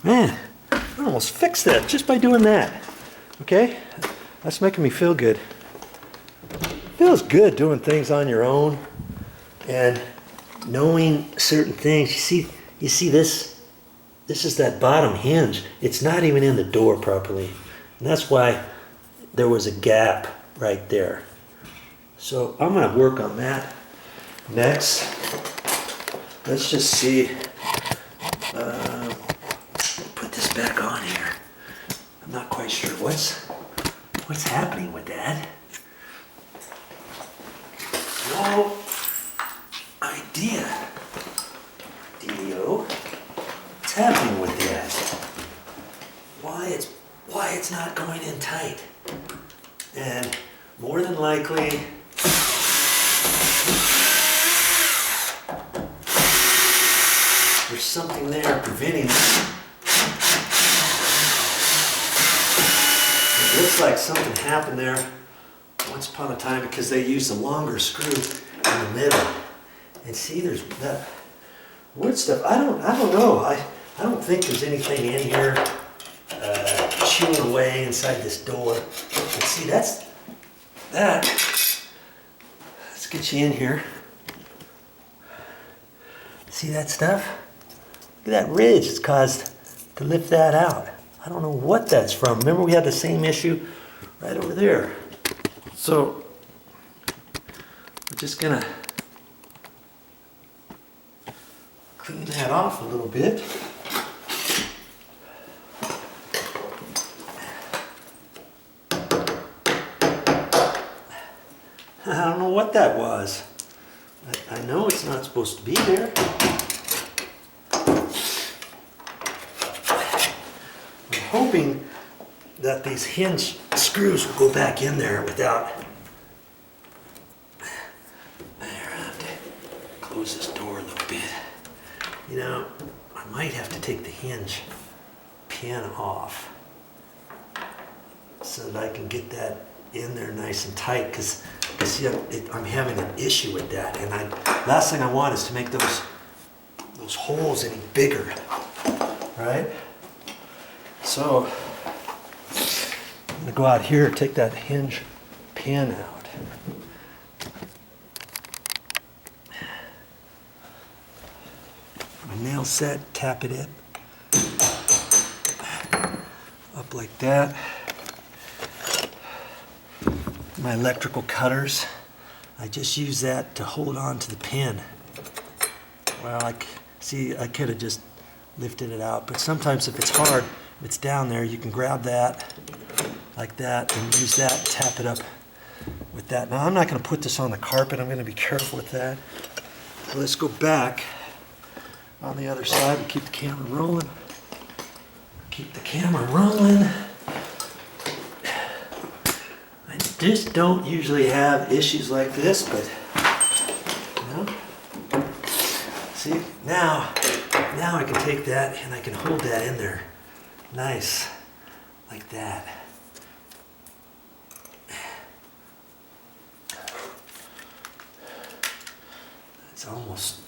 Man, I almost fixed that just by doing that. Okay? That's making me feel good. Feels good doing things on your own and knowing certain things. You see this? This is that bottom hinge. It's not even in the door properly. And that's why there was a gap right there. So I'm going to work on that next. Let's just see. Put this back on here. I'm not quite sure what's happening with that. No idea. Dio, what's happening with that? Why it's not going in tight? And more than likely, there's something there preventing it. It looks like something happened there once upon a time because they used a longer screw in the middle. And see, there's that wood stuff. I don't know. I don't think there's anything in here chewing away inside this door. But see, that's that. Let's get you in here. See that stuff? Look at that ridge it's caused to lift that out. I don't know what that's from. Remember we had the same issue right over there. So we're just gonna clean that off a little bit. I don't know what that was. I know it's not supposed to be there. I'm hoping that these hinge screws will go back in there without... There, I have to close this door a little bit. You know, I might have to take the hinge pin off so that I can get that in there nice and tight, because see, I'm having an issue with that, and last thing I want is to make those holes any bigger, right? So I'm gonna go out here, take that hinge pin out. My nail set, tap it in up like that. My electrical cutters, I just use that to hold on to the pin. Well, I could have just lifted it out, but sometimes if it's hard, if it's down there, you can grab that like that and use that, tap it up with that. Now I'm not going to put this on the carpet, I'm going to be careful with that. So let's go back on the other side and keep the camera rolling. Keep the camera rolling. Just don't usually have issues like this, but you know. See, now I can take that and I can hold that in there. Nice. Like that. It's almost,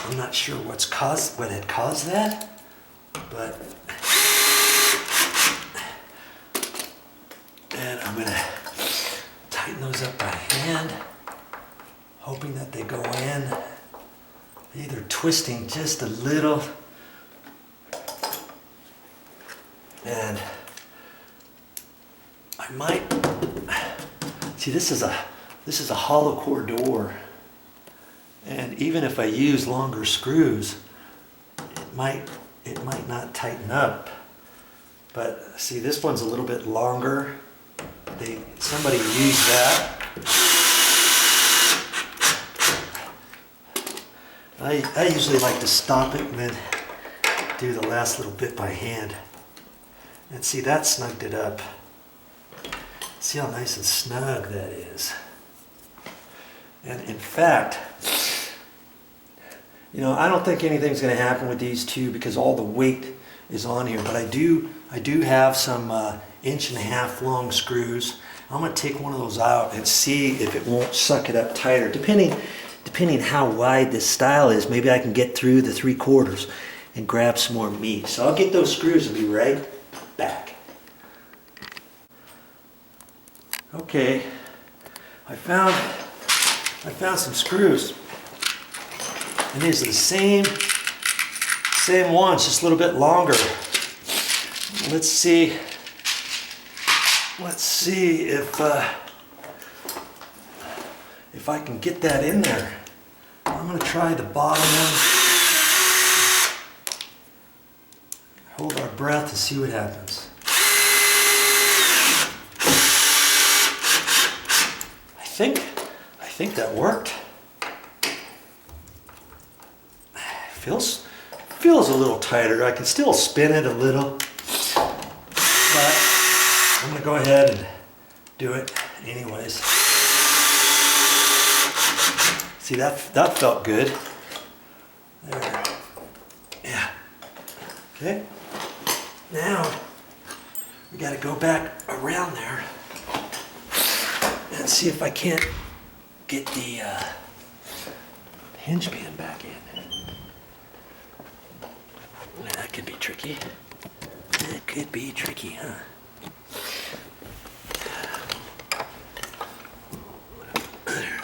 I'm not sure what had caused that, but and I'm gonna tighten those up by hand, hoping that they go in. Either twisting just a little, and I might see. This is a hollow core door, and even if I use longer screws, it might not tighten up. But see, this one's a little bit longer. Somebody used that. I usually like to stop it and then do the last little bit by hand. And see, that snugged it up. See how nice and snug that is. And in fact, you know, I don't think anything's going to happen with these two because all the weight is on here. But I do have some 1.5-inch long screws. I'm going to take one of those out and see if it won't suck it up tighter. Depending depending how wide this stile is, maybe I can get through the 3/4 and grab some more meat. So I'll get those screws and be right back. Okay, I found some screws. And these are the same ones, just a little bit longer. Let's see if I can get that in there. I'm going to try the bottom one. Hold our breath and see what happens. I think that worked. Feels a little tighter. I can still spin it a little, but I'm gonna go ahead and do it anyways. See, that felt good. There. Yeah. Okay. Now we got to go back around there and see if I can't get the hinge pin back in. That could be tricky. That could be tricky, huh?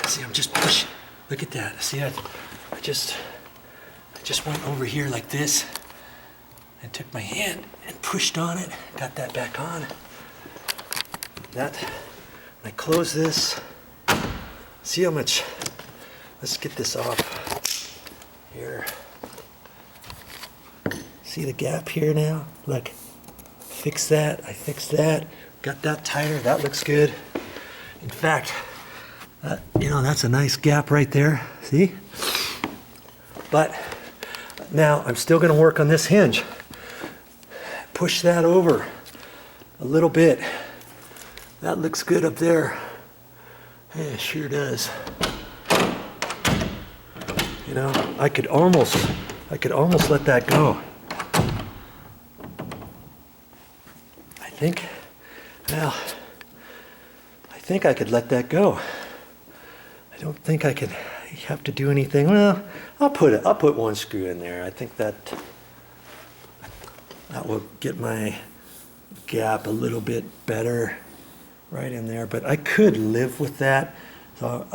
See, I'm just pushing. Look at that. See, I just went over here like this and took my hand and pushed on it. Got that back on. When I close this, see how much. Let's get this off here. See the gap here now? Look, fix that, I fixed that, got that tighter, that looks good. In fact, you know, that's a nice gap right there, see? But now I'm still gonna work on this hinge. Push that over a little bit. That looks good up there. Yeah, it sure does. You know, I could almost let that go. I think I could let that go. I don't think I could have to do anything. Well, I'll put one screw in there. I think that will get my gap a little bit better right in there, but I could live with that. So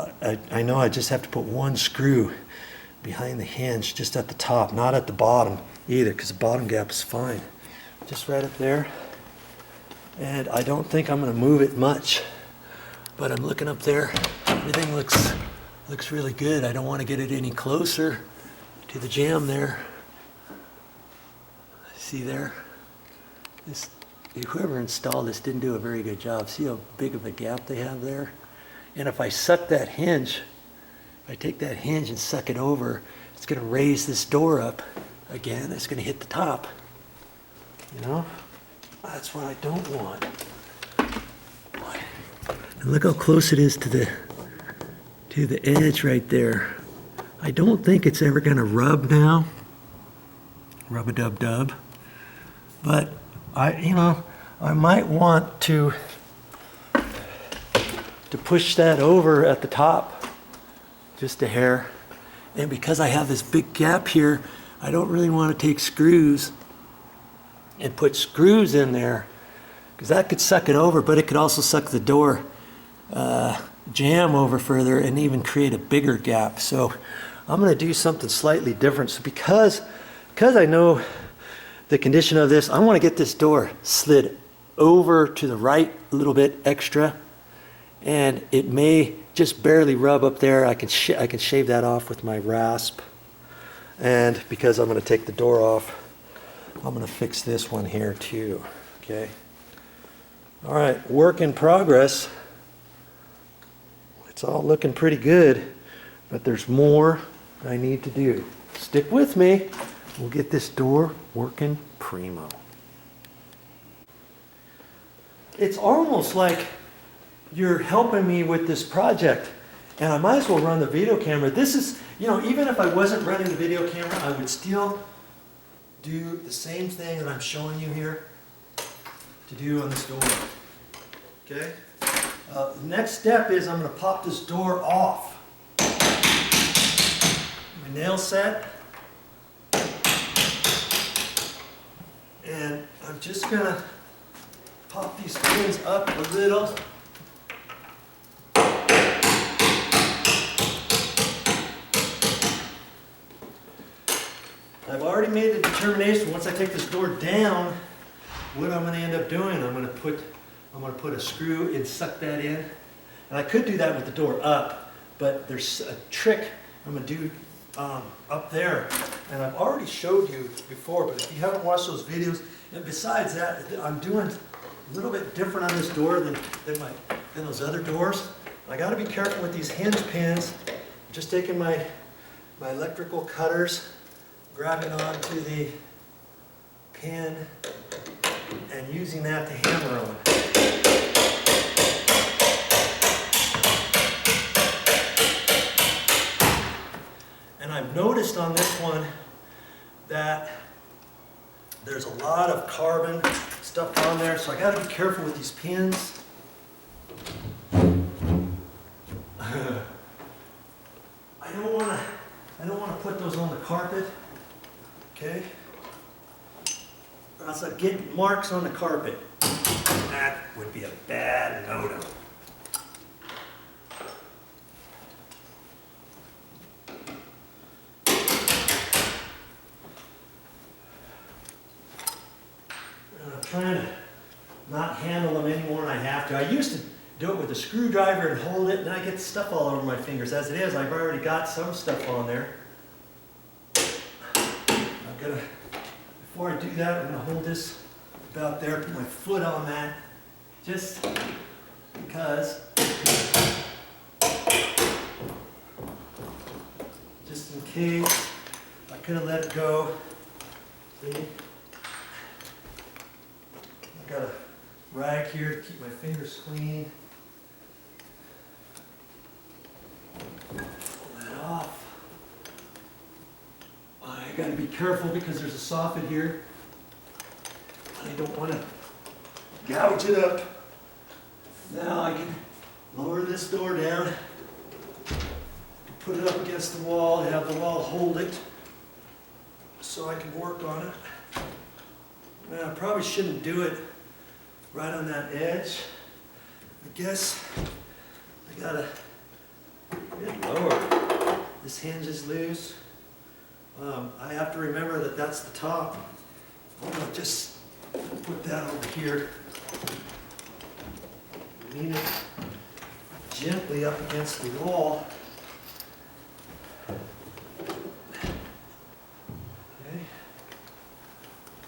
I know I just have to put one screw behind the hinge, just at the top, not at the bottom either, because the bottom gap is fine. Just right up there. And I don't think I'm going to move it much, but I'm looking up there. Everything looks really good. I don't want to get it any closer to the jamb there. See there? Whoever installed this didn't do a very good job. See how big of a gap they have there? And if I suck that hinge, if I take that hinge and suck it over, it's going to raise this door up again. It's going to hit the top. You know? That's what I don't want. And look how close it is to the edge right there. I don't think it's ever going to rub now. Rub-a-dub-dub. But I might want to push that over at the top just a hair. And because I have this big gap here, I don't really want to take screws and put screws in there, because that could suck it over, but it could also suck the door jamb over further and even create a bigger gap. So I'm going to do something slightly different. So because I know the condition of this, I want to get this door slid over to the right a little bit extra, and it may just barely rub up there. I can shave that off with my rasp, and because I'm going to take the door off, I'm going to fix this one here too. Okay. All right, work in progress. It's all looking pretty good, but there's more I need to do. Stick with me. We'll get this door working primo. It's almost like you're helping me with this project, and I might as well run the video camera. This is, you know, even if I wasn't running the video camera, I would still do the same thing that I'm showing you here to do on this door. Okay? The next step is I'm going to pop this door off. nail set. And I'm just gonna pop these pins up a little. I've already made the determination, once I take this door down, what I'm going to end up doing. I'm going to put a screw and suck that in. And I could do that with the door up, but there's a trick I'm going to do up there. And I've already showed you before, but if you haven't watched those videos, and besides that, I'm doing a little bit different on this door than those other doors. I got to be careful with these hinge pins. I'm just taking my electrical cutters, grabbing onto the pin and using that to hammer on. And I've noticed on this one that there's a lot of carbon stuff on there, so I got to be careful with these pins. I don't want to put those on the carpet. Okay? Or else I get marks on the carpet. That would be a bad no-no. And I'm trying to not handle them any more than I have to. I used to do it with a screwdriver and hold it, and I get stuff all over my fingers. As it is, I've already got some stuff on there. Before I do that, I'm going to hold this about there, put my foot on that, just because, just in case I could have let it go. See? I've got a rag here to keep my fingers clean. Pull that off. I got to be careful because there's a soffit here. I don't want to gouge it up. Now I can lower this door down, put it up against the wall, have the wall hold it so I can work on it. Now I probably shouldn't do it right on that edge. I guess I gotta get lower. This hinge is loose. I have to remember that that's the top. I'm going to just put that over here. Lean it gently up against the wall. Okay.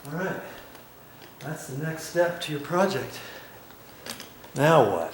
All right. That's the next step to your project. Now what?